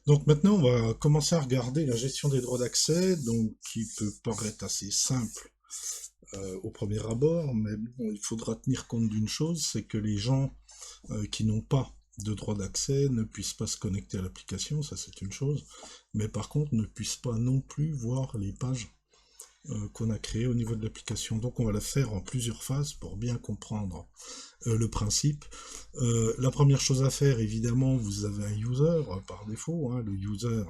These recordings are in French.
Donc maintenant, on va commencer à regarder la gestion des droits d'accès, donc qui peut paraître assez simple au premier abord, mais bon, il faudra tenir compte d'une chose, c'est que les gens qui n'ont pas de droit d'accès ne puissent pas se connecter à l'application, ça c'est une chose, mais par contre ne puissent pas non plus voir les pages qu'on a créées au niveau de l'application. Donc on va la faire en plusieurs phases pour bien comprendre le principe. La première chose à faire, évidemment, vous avez un user par défaut, hein, le user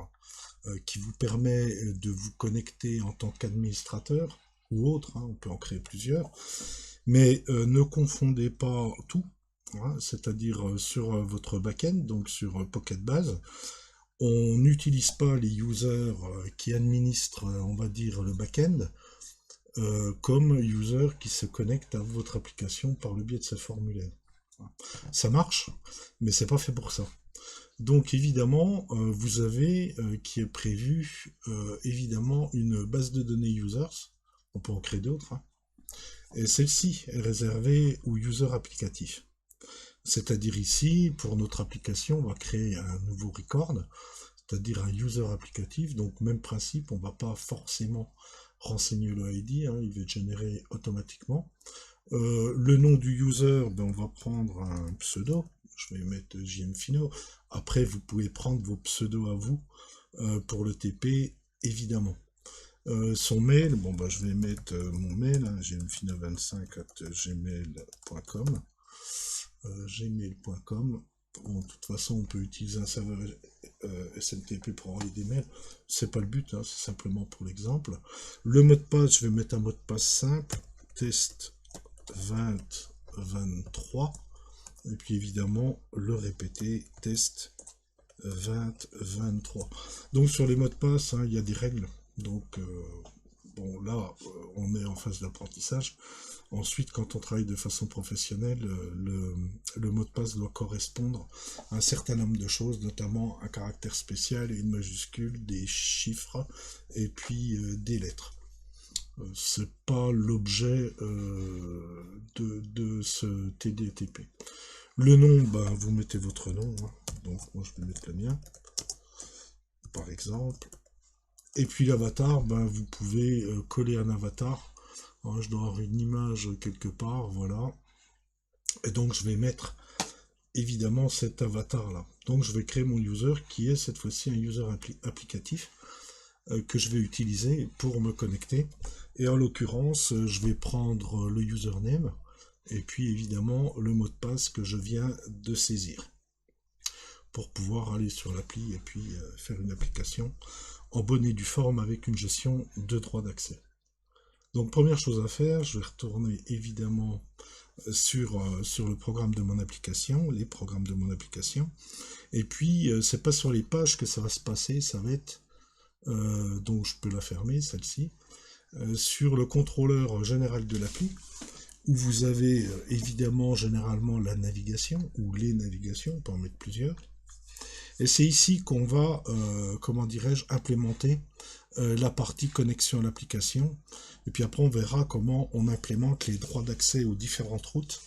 qui vous permet de vous connecter en tant qu'administrateur ou autre, hein, on peut en créer plusieurs, mais ne confondez pas tout, hein, c'est-à-dire sur votre backend, donc sur Pocket Base, on n'utilise pas les users qui administrent, on va dire, le backend, comme user qui se connecte à votre application par le biais de ce formulaire. Ça marche, mais c'est pas fait pour ça. Donc évidemment, vous avez qui est prévu évidemment une base de données users. On peut en créer d'autres, hein. Et celle-ci est réservée aux users applicatifs. C'est-à-dire ici, pour notre application, on va créer un nouveau record, c'est-à-dire un user applicatif. Donc même principe, on ne va pas forcément renseigner le ID, hein, il va être généré automatiquement. Le nom du user, ben, on va prendre un pseudo. Je vais mettre JMFino. Après, vous pouvez prendre vos pseudos à vous pour le TP, évidemment. Son mail, bon, bah, je vais mettre mon mail, hein, gmfino25@gmail.com. Gmail.com. Bon, de toute façon, on peut utiliser un serveur SMTP pour envoyer des mails. C'est pas le but, hein, c'est simplement pour l'exemple. Le mot de passe, je vais mettre un mot de passe simple, test 2023, et puis évidemment le répéter, test 2023. Donc sur les mots de passe, hein, il y a des règles. Donc bon là, on est en phase d'apprentissage. Ensuite, quand on travaille de façon professionnelle, le mot de passe doit correspondre à un certain nombre de choses, notamment un caractère spécial et une majuscule, des chiffres et puis des lettres. C'est pas l'objet de ce TDTP. Le nom, ben, vous mettez votre nom, hein. Donc moi je vais mettre le mien, par exemple. Et puis l'avatar, ben, vous pouvez coller un avatar. Alors, je dois avoir une image quelque part, voilà. Et donc je vais mettre évidemment cet avatar là. Donc je vais créer mon user qui est cette fois-ci un user applicatif que je vais utiliser pour me connecter. Et en l'occurrence, je vais prendre le username et puis évidemment le mot de passe que je viens de saisir pour pouvoir aller sur l'appli et puis faire une application en bonne et due forme avec une gestion de droit d'accès. Donc première chose à faire, je vais retourner évidemment sur le programme de mon application, les programmes de mon application. Et puis c'est pas sur les pages que ça va se passer, ça va être, donc je peux la fermer celle-ci, sur le contrôleur général de l'appli, où vous avez évidemment généralement la navigation, ou les navigations, on peut en mettre plusieurs. Et c'est ici qu'on va, comment dirais-je, implémenter la partie connexion à l'application. Et puis après, on verra comment on implémente les droits d'accès aux différentes routes,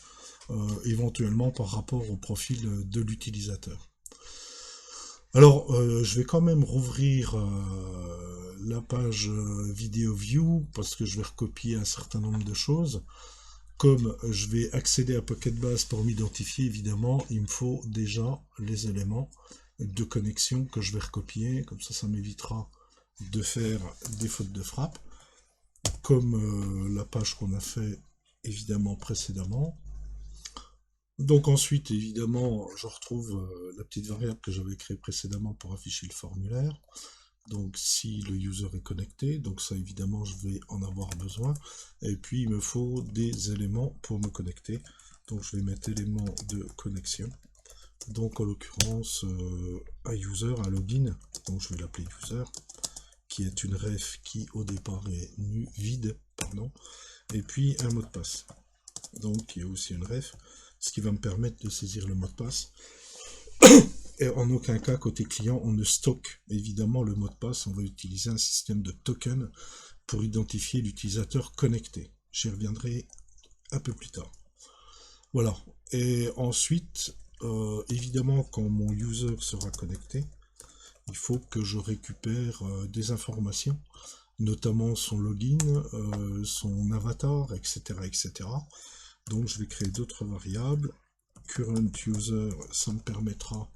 éventuellement par rapport au profil de l'utilisateur. Alors, je vais quand même rouvrir la page vidéo view parce que je vais recopier un certain nombre de choses. Comme je vais accéder à Pocket Base pour m'identifier, évidemment, il me faut déjà les éléments de connexion que je vais recopier. Comme ça m'évitera de faire des fautes de frappe. Comme la page qu'on a fait évidemment précédemment. Donc ensuite, évidemment, je retrouve la petite variable que j'avais créée précédemment pour afficher le formulaire. Donc si le user est connecté, donc ça évidemment je vais en avoir besoin. Et puis il me faut des éléments pour me connecter. Donc je vais mettre éléments de connexion. Donc en l'occurrence un user, un login, donc je vais l'appeler user, qui est une ref qui au départ est vide, pardon. Et puis un mot de passe, donc qui est aussi une ref, ce qui va me permettre de saisir le mot de passe. Et en aucun cas, côté client, on ne stocke évidemment le mot de passe. On va utiliser un système de token pour identifier l'utilisateur connecté. J'y reviendrai un peu plus tard. Voilà. Et ensuite, évidemment, quand mon user sera connecté, il faut que je récupère des informations, notamment son login, son avatar, etc., etc. Donc je vais créer d'autres variables. Current user, ça me permettra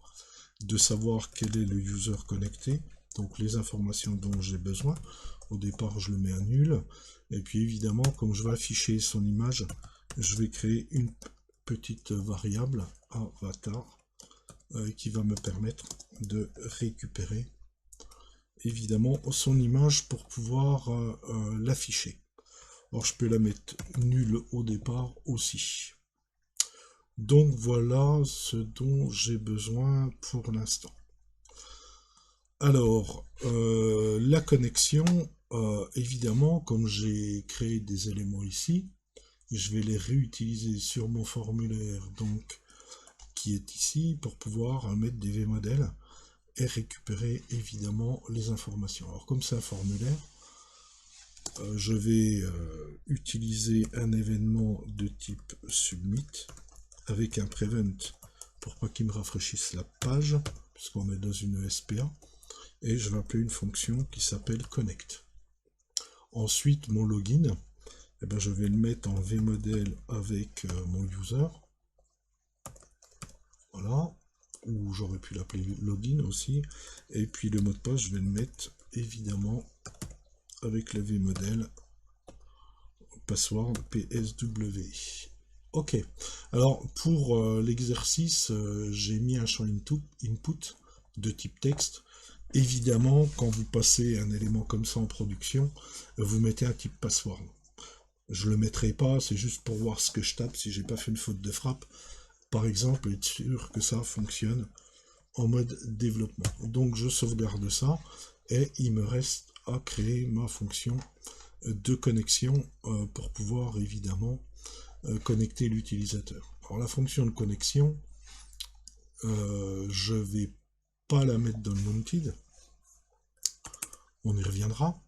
de savoir quel est le user connecté, donc les informations dont j'ai besoin. Au départ, je le mets à nul. Et puis évidemment, comme je vais afficher son image, je vais créer une petite variable avatar qui va me permettre de récupérer évidemment son image pour pouvoir l'afficher. Alors je peux la mettre nulle au départ aussi. Donc voilà ce dont j'ai besoin pour l'instant. Alors, la connexion, évidemment, comme j'ai créé des éléments ici, je vais les réutiliser sur mon formulaire donc qui est ici pour pouvoir mettre des vmodèles et récupérer évidemment les informations. Alors comme c'est un formulaire, je vais utiliser un événement de type submit avec un prevent pour pas qu'il me rafraîchisse la page puisqu'on est dans une SPA, et je vais appeler une fonction qui s'appelle connect. Ensuite mon login, eh ben, je vais le mettre en vmodel avec mon user, voilà, ou j'aurais pu l'appeler login aussi, et puis le mot de passe je vais le mettre évidemment avec la vmodel password psw. Ok, alors pour l'exercice, j'ai mis un champ input de type texte. Évidemment, quand vous passez un élément comme ça en production, vous mettez un type password. Je le mettrai pas, c'est juste pour voir ce que je tape si j'ai pas fait une faute de frappe. Par exemple, être sûr que ça fonctionne en mode développement. Donc je sauvegarde ça et il me reste à créer ma fonction de connexion pour pouvoir évidemment connecter l'utilisateur. Alors la fonction de connexion, je vais pas la mettre dans le mounted, on y reviendra.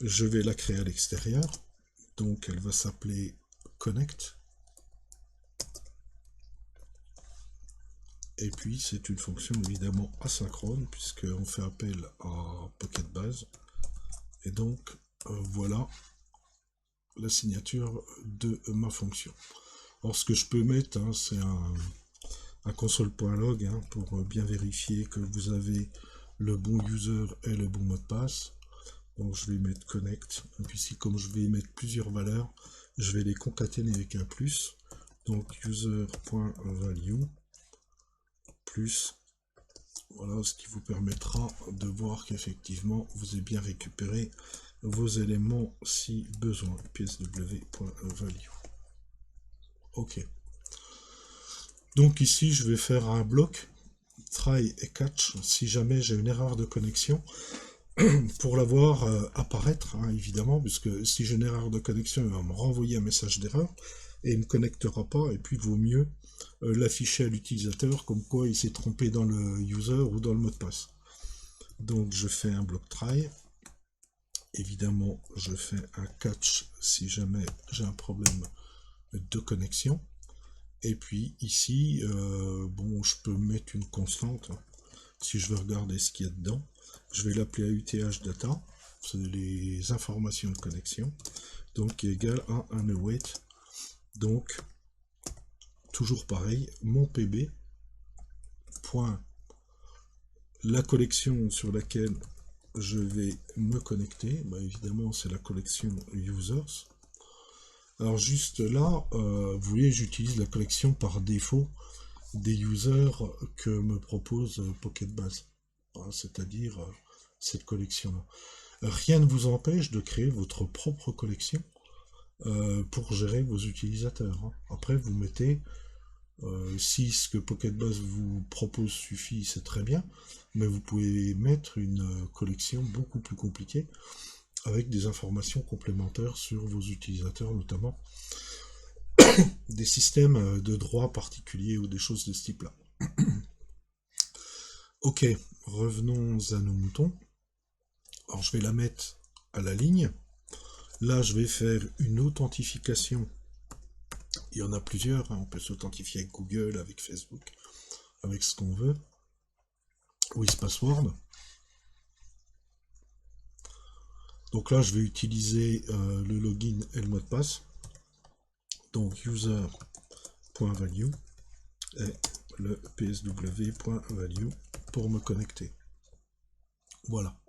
Je vais la créer à l'extérieur, donc elle va s'appeler connect. Et puis c'est une fonction évidemment asynchrone puisqu'on fait appel à PocketBase. Et donc voilà la signature de ma fonction. Alors ce que je peux mettre, hein, c'est un console.log hein, pour bien vérifier que vous avez le bon user et le bon mot de passe. Donc je vais mettre connect. Et puis ici, comme je vais mettre plusieurs valeurs, je vais les concaténer avec un plus. Donc user.value plus. Voilà ce qui vous permettra de voir qu'effectivement vous avez bien récupéré vos éléments si besoin. psw.value. Ok. Donc ici je vais faire un bloc try et catch si jamais j'ai une erreur de connexion pour la voir apparaître hein, évidemment, puisque si j'ai une erreur de connexion il va me renvoyer un message d'erreur et il ne me connectera pas, et puis il vaut mieux l'afficher à l'utilisateur comme quoi il s'est trompé dans le user ou dans le mot de passe. Donc je fais un bloc try, évidemment je fais un catch si jamais j'ai un problème de connexion. Et puis ici, bon, je peux mettre une constante. Si je veux regarder ce qu'il y a dedans, je vais l'appeler AUTH data, c'est les informations de connexion, donc qui est égal à un await. Donc, toujours pareil, mon PB, point, la collection sur laquelle je vais me connecter, bah évidemment c'est la collection users. Alors juste là, vous voyez, j'utilise la collection par défaut des users que me propose PocketBase, c'est-à-dire cette collection-là. Rien ne vous empêche de créer votre propre collection pour gérer vos utilisateurs. Hein. Après, vous mettez, si ce que PocketBase vous propose suffit, c'est très bien, mais vous pouvez mettre une collection beaucoup plus compliquée avec des informations complémentaires sur vos utilisateurs, notamment des systèmes de droit particuliers ou des choses de ce type-là. Ok, revenons à nos moutons. Alors je vais la mettre à la ligne. Là, je vais faire une authentification. Il y en a plusieurs, hein. On peut s'authentifier avec Google, avec Facebook, avec ce qu'on veut. With password. Donc là, je vais utiliser le login et le mot de passe. Donc user.value et le psw.value pour me connecter. Voilà.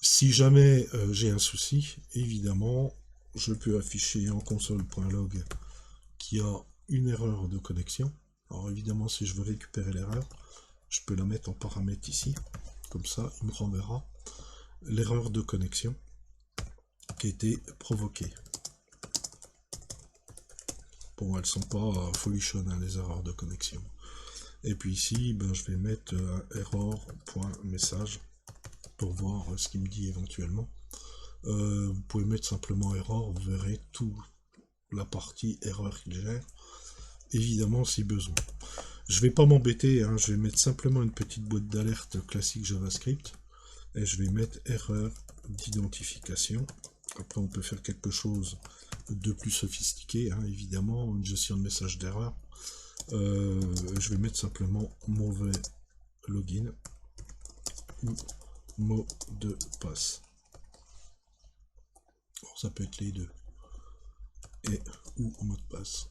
Si jamais j'ai un souci, évidemment, je peux afficher en console.log qu'il y a une erreur de connexion. Alors évidemment, si je veux récupérer l'erreur, je peux la mettre en paramètre ici. Comme ça, il me renverra l'erreur de connexion qui a été provoquée. Bon, elles sont pas folichonnes, hein, les erreurs de connexion. Et puis ici, ben, je vais mettre un error.message pour voir ce qu'il me dit éventuellement. Vous pouvez mettre simplement error, vous verrez toute la partie erreur qu'il gère, évidemment si besoin. Je vais pas m'embêter, hein, je vais mettre simplement une petite boîte d'alerte classique JavaScript et je vais mettre erreur d'identification. Après on peut faire quelque chose de plus sophistiqué, hein, évidemment, une gestion de messages d'erreur. Je vais mettre simplement mauvais login ou mot de passe. Alors, ça peut être les deux. Et ou mot de passe.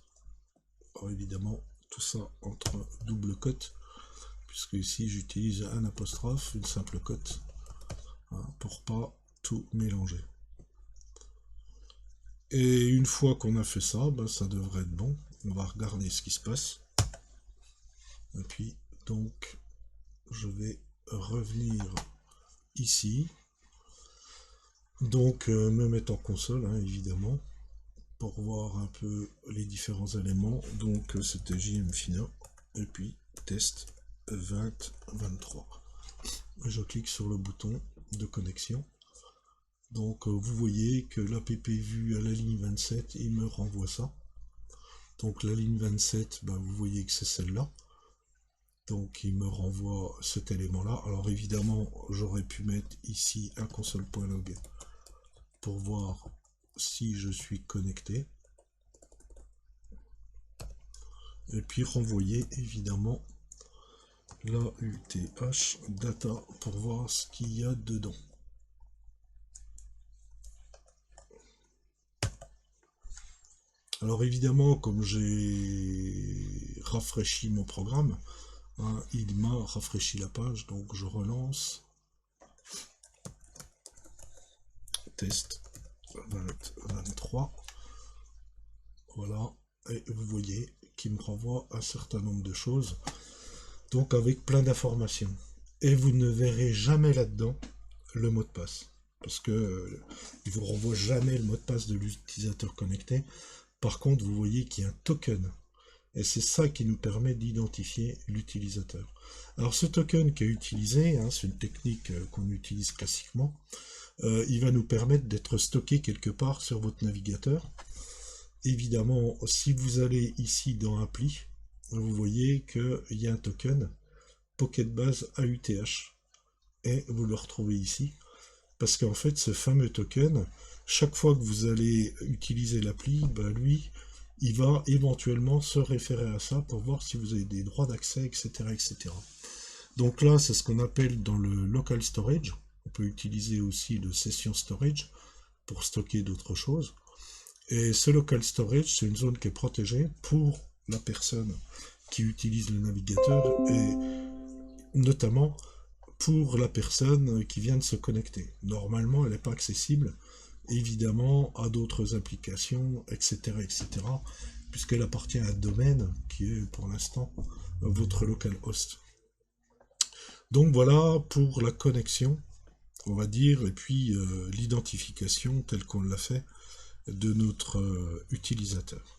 Alors évidemment, tout ça entre double cote, puisque ici j'utilise un apostrophe, une simple cote, hein, pour pas tout mélanger. Et une fois qu'on a fait ça, ben, ça devrait être bon. On va regarder ce qui se passe. Et puis, donc, je vais revenir ici. Donc, me mettre en console, hein, évidemment, pour voir un peu les différents éléments. Donc, c'était JMFina. Et puis, test 2023. Je clique sur le bouton de connexion. Donc vous voyez que l'app vue à la ligne 27, il me renvoie ça. Donc la ligne 27, ben, vous voyez que c'est celle-là. Donc il me renvoie cet élément-là. Alors évidemment, j'aurais pu mettre ici un console.log pour voir si je suis connecté. Et puis renvoyer évidemment la UTH data pour voir ce qu'il y a dedans. Alors évidemment, comme j'ai rafraîchi mon programme, hein, il m'a rafraîchi la page, donc je relance. Test 2023. Voilà, et vous voyez qu'il me renvoie un certain nombre de choses, donc avec plein d'informations. Et vous ne verrez jamais là-dedans le mot de passe, parce que il vous renvoie jamais le mot de passe de l'utilisateur connecté. Par contre, vous voyez qu'il y a un token. Et c'est ça qui nous permet d'identifier l'utilisateur. Alors ce token qui est utilisé, hein, c'est une technique qu'on utilise classiquement, il va nous permettre d'être stocké quelque part sur votre navigateur. Évidemment, si vous allez ici dans Appli, vous voyez qu'il y a un token PocketBase AUTH. Et vous le retrouvez ici. Parce qu'en fait, ce fameux token, chaque fois que vous allez utiliser l'appli, ben lui, il va éventuellement se référer à ça pour voir si vous avez des droits d'accès, etc., etc. Donc là, c'est ce qu'on appelle dans le local storage. On peut utiliser aussi le session storage pour stocker d'autres choses. Et ce local storage, c'est une zone qui est protégée pour la personne qui utilise le navigateur et notamment pour la personne qui vient de se connecter. Normalement, elle n'est pas accessible, évidemment, à d'autres applications, etc., etc., puisqu'elle appartient à un domaine qui est, pour l'instant, votre localhost. Donc voilà pour la connexion, on va dire, et puis l'identification telle qu'on l'a fait de notre utilisateur.